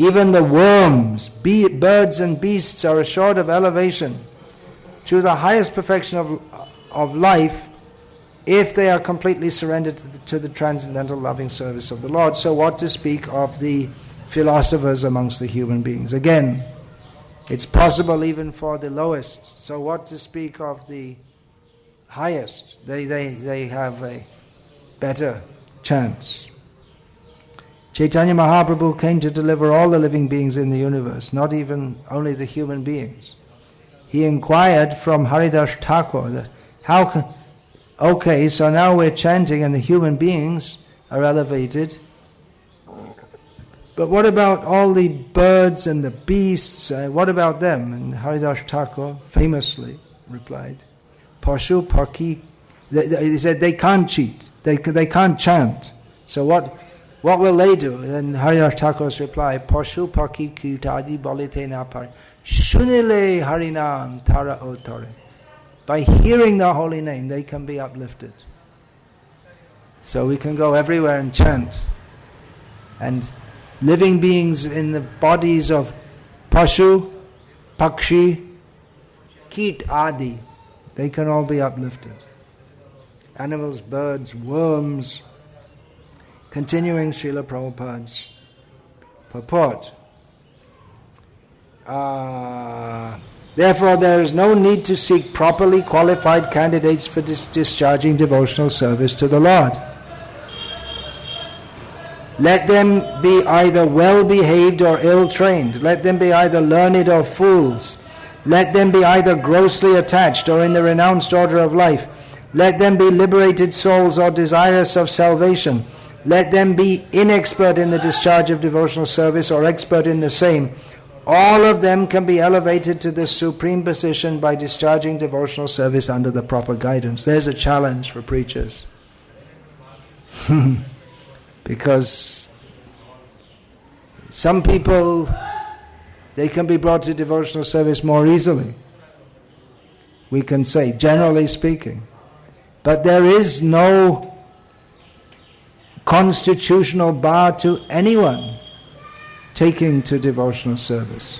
A: Even the worms, birds and beasts are assured of elevation to the highest perfection of life if they are completely surrendered to the transcendental loving service of the Lord. So what to speak of the philosophers amongst the human beings? Again, it's possible even for the lowest. So what to speak of the highest? They have a better chance. Chaitanya Mahaprabhu came to deliver all the living beings in the universe, not even only the human beings. He inquired from Haridas Thakur that okay, so now we're chanting and the human beings are elevated, but what about all the birds and the beasts? What about them? And Haridas Thakur famously replied, Pashu Paki. He said they can't cheat, they can't chant. So what will they do? Then Haridas Thakur's reply, Pashu Paki Kirtadi Balite Napari Shunile Harinam Tara Otore. By hearing the holy name, they can be uplifted. So we can go everywhere and chant. And living beings in the bodies of Pashu, Pakshi, Kit Adi, they can all be uplifted. Animals, birds, worms. Continuing Srila Prabhupada's purport. Therefore, there is no need to seek properly qualified candidates for discharging devotional service to the Lord. Let them be either well-behaved or ill-trained. Let them be either learned or fools. Let them be either grossly attached or in the renounced order of life. Let them be liberated souls or desirous of salvation. Let them be inexpert in the discharge of devotional service or expert in the same. All of them can be elevated to the supreme position by discharging devotional service under the proper guidance. There's a challenge for preachers. Because some people, they can be brought to devotional service more easily, we can say, generally speaking. But there is no constitutional bar to anyone taking to devotional service.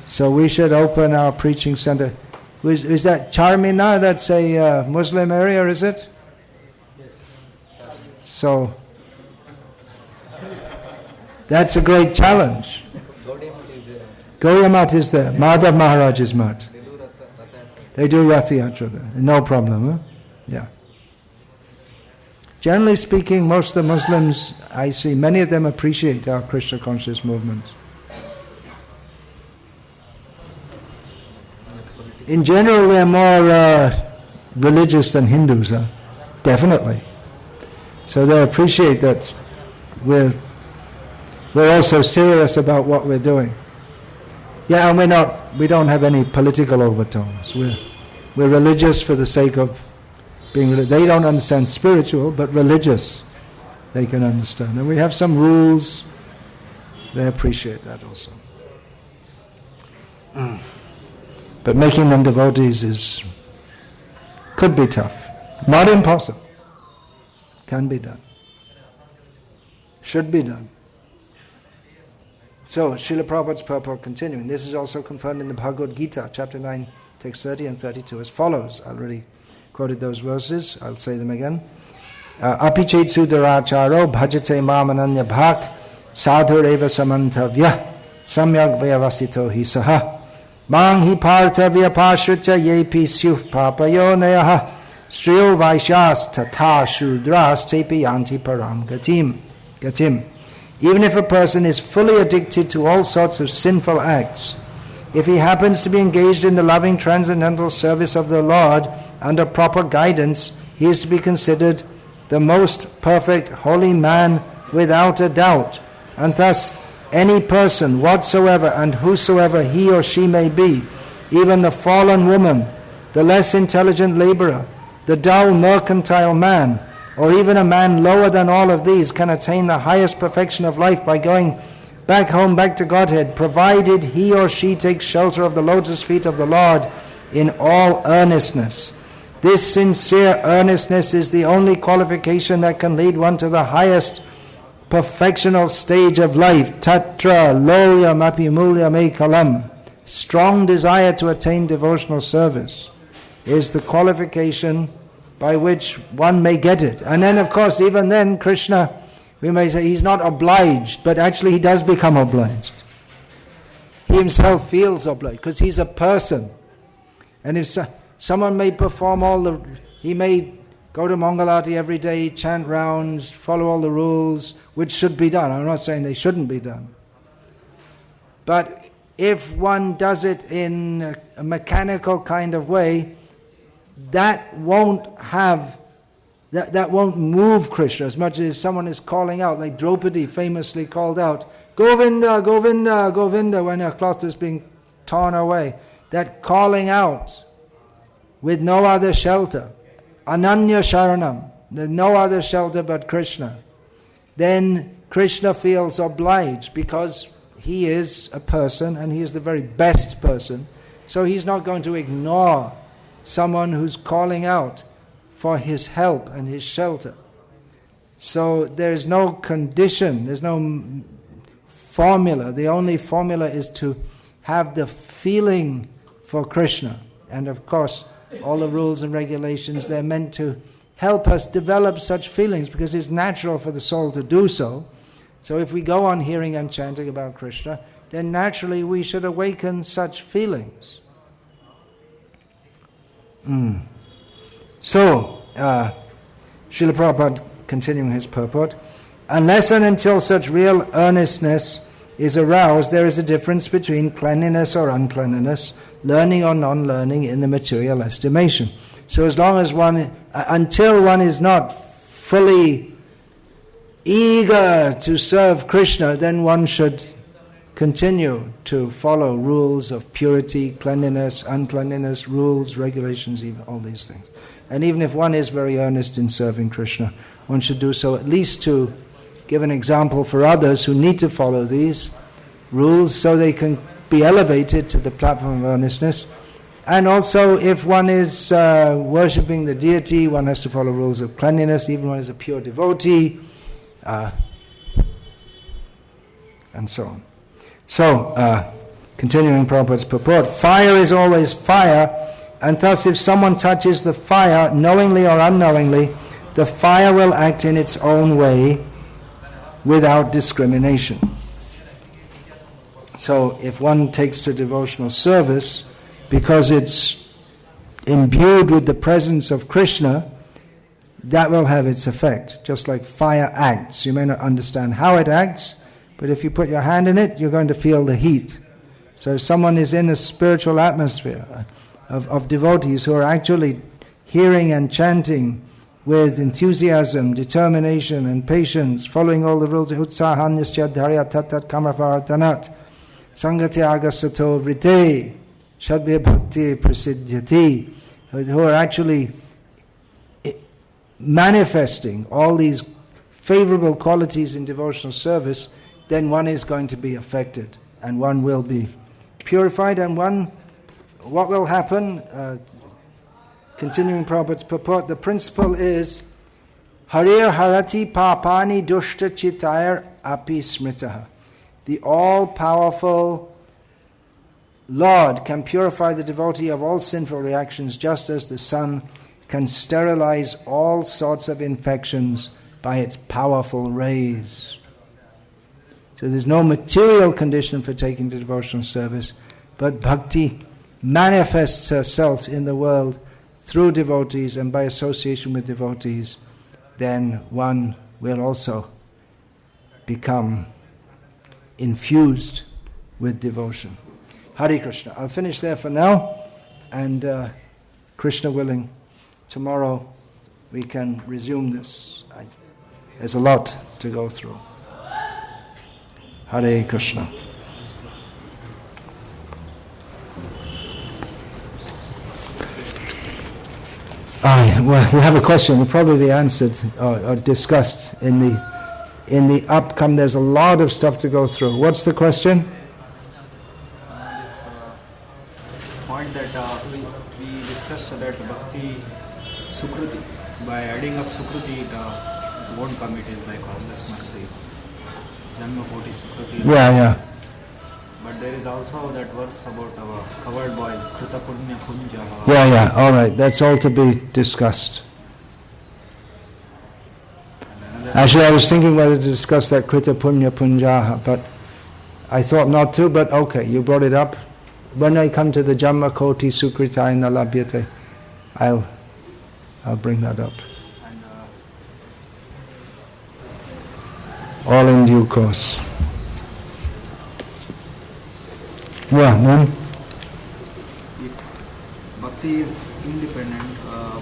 A: So we should open our preaching center. Is that Charminar? That's a Muslim area, is it? Yes. So that's a great challenge. Gaudiya Math is there. Madhav Maharaj's Math. They do Rath Yatra there. No problem, huh? Yeah. Generally speaking, most of the Muslims I see, many of them appreciate our Krishna conscious movement. In general, we're more religious than Hindus, definitely. So they appreciate that we're also serious about what we're doing. Yeah, and we don't have any political overtones. We're religious for the sake of being religious. They don't understand spiritual, but religious they can understand. And we have some rules. They appreciate that also. But making them devotees could be tough. Not impossible. Can be done. Should be done. So, Srila Prabhupada's purport continuing. This is also confirmed in the Bhagavad Gita, chapter 9, text 30 and 32 as follows. I already quoted those verses. I'll say them again. Apichet sudaracharo bhajate mamananya bhak sadhureva samantavya samyak vyavasito hi saha mang hi parthavya pashritya yepi syuf papayo nayaha striyo vaishyas tatha shudras tepi yanti param gatim. Even if a person is fully addicted to all sorts of sinful acts, if he happens to be engaged in the loving transcendental service of the Lord under proper guidance, he is to be considered the most perfect holy man without a doubt. And thus, any person whatsoever and whosoever he or she may be, even the fallen woman, the less intelligent laborer, the dull mercantile man, or even a man lower than all of these, can attain the highest perfection of life by going back home, back to Godhead, provided he or she takes shelter of the lotus feet of the Lord in all earnestness. This sincere earnestness is the only qualification that can lead one to the highest perfectional stage of life, tatra loyam api mulyam ekalam, strong desire to attain devotional service, is the qualification by which one may get it. And then, of course, even then, Krishna, we may say he's not obliged, but actually he does become obliged. He himself feels obliged, because he's a person. And if someone may perform he may go to Mangalarti every day, chant rounds, follow all the rules, which should be done. I'm not saying they shouldn't be done. But if one does it in a mechanical kind of way, that won't move Krishna as much as someone is calling out, like Draupadi famously called out, Govinda, Govinda, Govinda, when her cloth was being torn away. That calling out with no other shelter, Ananya Sharanam, there's no other shelter but Krishna. Then Krishna feels obliged because he is a person and he is the very best person. So he's not going to ignore someone who's calling out for his help and his shelter. So there's no condition, there's no formula. The only formula is to have the feeling for Krishna. And of course, all the rules and regulations, they're meant to help us develop such feelings because it's natural for the soul to do so. So if we go on hearing and chanting about Krishna, then naturally we should awaken such feelings. So, Srila Prabhupada continuing his purport, unless and until such real earnestness is aroused, there is a difference between cleanliness or uncleanliness, learning or non-learning in the material estimation. So as long as until one is not fully eager to serve Krishna, then one should continue to follow rules of purity, cleanliness, uncleanliness, rules, regulations, even all these things. And even if one is very earnest in serving Krishna, one should do so at least to give an example for others who need to follow these rules so they can be elevated to the platform of earnestness. And also, if one is worshipping the deity, one has to follow rules of cleanliness, even one is a pure devotee, and so on. So, continuing Prabhupada's purport, fire is always fire, and thus if someone touches the fire, knowingly or unknowingly, the fire will act in its own way without discrimination. So, if one takes to devotional service, because it's imbued with the presence of Krishna, that will have its effect, just like fire acts. You may not understand how it acts, but if you put your hand in it, you're going to feel the heat. So if someone is in a spiritual atmosphere of devotees who are actually hearing and chanting with enthusiasm, determination and patience, following all the rules, utsahanyasya dharya tatat kamaparatanat, sangatyaga sato vrite, shadbhya bhakti prasiddhyati, who are actually manifesting all these favorable qualities in devotional service, then one is going to be affected and one will be purified. And what will happen, continuing Prabhupada's purport, the principle is Harir harati papani dushta chitair api smritaha. The all-powerful Lord can purify the devotee of all sinful reactions, just as the sun can sterilize all sorts of infections by its powerful rays. So there's no material condition for taking to devotional service, but bhakti manifests herself in the world through devotees, and by association with devotees, then one will also become infused with devotion. Hare Krishna. I'll finish there for now, and Krishna willing, tomorrow we can resume this. There's a lot to go through. Hare Krishna. Well, we have a question. Will probably be answered or discussed in the upcoming. There's a lot of stuff to go through. What's the question?
B: This point that we discussed that Bhakti Sukruti, by adding up Sukruti it won't come, it is by causeless mercy. Janma Koti Sukriti.
A: Yeah.
B: But there is also that verse about our covered boys, Krita Punya Punja.
A: Yeah. All right. That's all to be discussed. Actually, I was thinking whether to discuss that Krita Punya Punjaha, but I thought not to, but okay, you brought it up. When I come to the Jamma Koti Sukrita in Labhyate, I'll bring that up.
B: And
A: all in due course. Yeah, then?
B: if Bhakti is independent,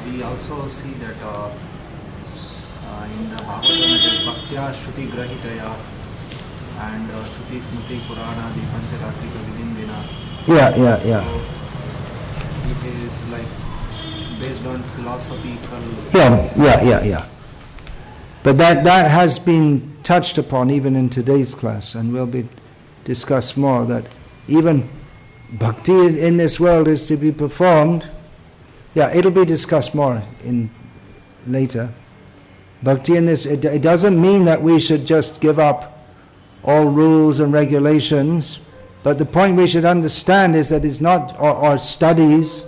B: we also see that in the Bhagavatam it is Bhaktya Shruti Grahitaya and Shruti Smriti Purana Di Pancharatrika Vidindina.
A: Yeah.
B: So it is like based on philosophical.
A: Yeah. But that has been touched upon even in today's class, and will be discussed more, that even bhakti in this world is to be performed. Yeah, it'll be discussed more in later. Bhakti in this, it doesn't mean that we should just give up all rules and regulations, but the point we should understand is that it's not, or studies,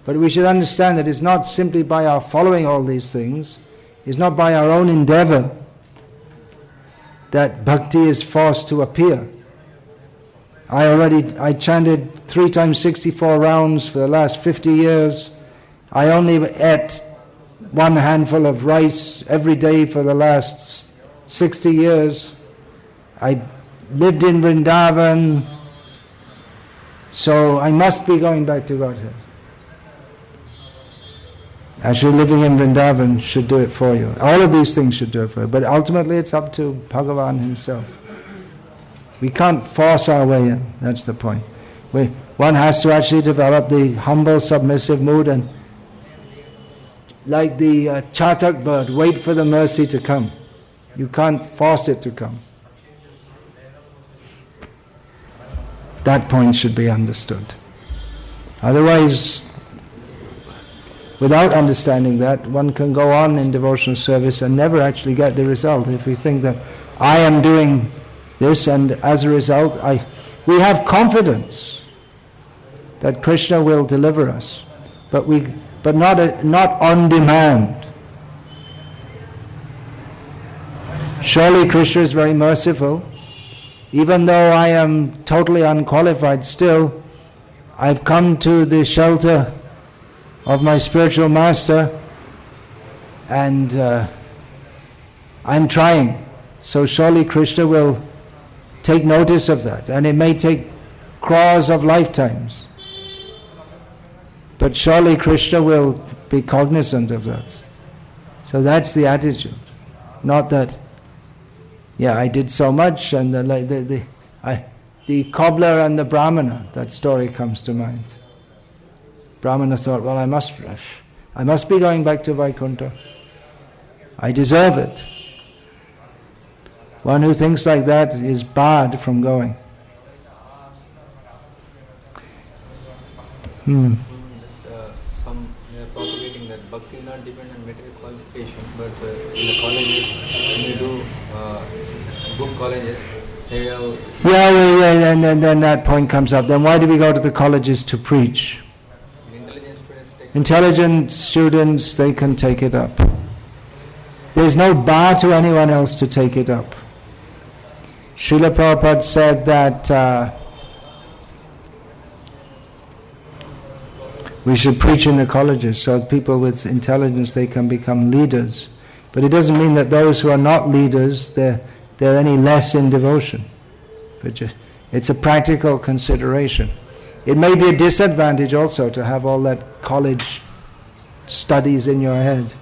A: but we should understand that it's not simply by our following all these things, it's not by our own endeavor that bhakti is forced to appear. I chanted 3 times 64 rounds for the last 50 years. I only ate 1 handful of rice every day for the last 60 years. I lived in Vrindavan, so I must be going back to Godhead. Actually, living in Vrindavan should do it for you. All of these things should do it for you. But ultimately it's up to Bhagavan himself. We can't force our way in, that's the point. One has to actually develop the humble, submissive mood and, like the chatak bird, wait for the mercy to come. You can't force it to come. That point should be understood. Otherwise, without understanding that, one can go on in devotional service and never actually get the result. If we think that I am doing this and as a result we have confidence that Krishna will deliver us, but not on demand. Surely Krishna is very merciful. Even though I am totally unqualified still, I've come to the shelter of my spiritual master, and I'm trying. So surely Krishna will take notice of that, and it may take crores of lifetimes. But surely Krishna will be cognizant of that. So that's the attitude. Not that, I did so much, and the cobbler and the Brahmana, that story comes to mind. Brahmana thought, well, I must be going back to Vaikuntha. I deserve it. One who thinks like that is barred from going.
C: Some they are propagating that bhakti is not dependent on material qualification, but in the colleges, when you do good colleges, they have...
A: and then that point comes up. Then why do we go to the colleges to preach? Intelligent students, they can take it up. There's no bar to anyone else to take it up. Srila Prabhupada said that we should preach in the colleges so people with intelligence, they can become leaders. But it doesn't mean that those who are not leaders, they're any less in devotion. It's a practical consideration. It may be a disadvantage also to have all that college studies in your head.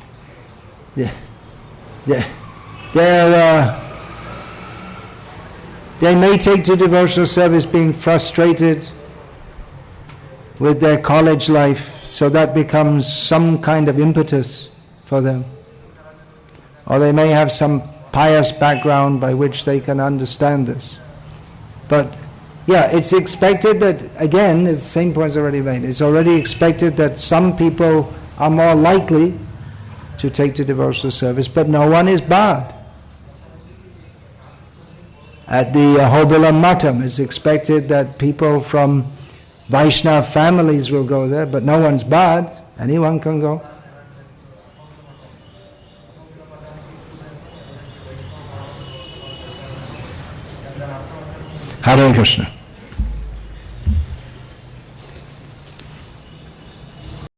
A: They may take to devotional service being frustrated with their college life, so that becomes some kind of impetus for them. Or they may have some pious background by which they can understand this. But it's expected that, again, the same point's already made, it's already expected that some people are more likely to take to devotional service, but no one is barred. At the Hobilam Matam, it's expected that people from Vaishnava families will go there, but no one's bad. Anyone can go. Hare Krishna.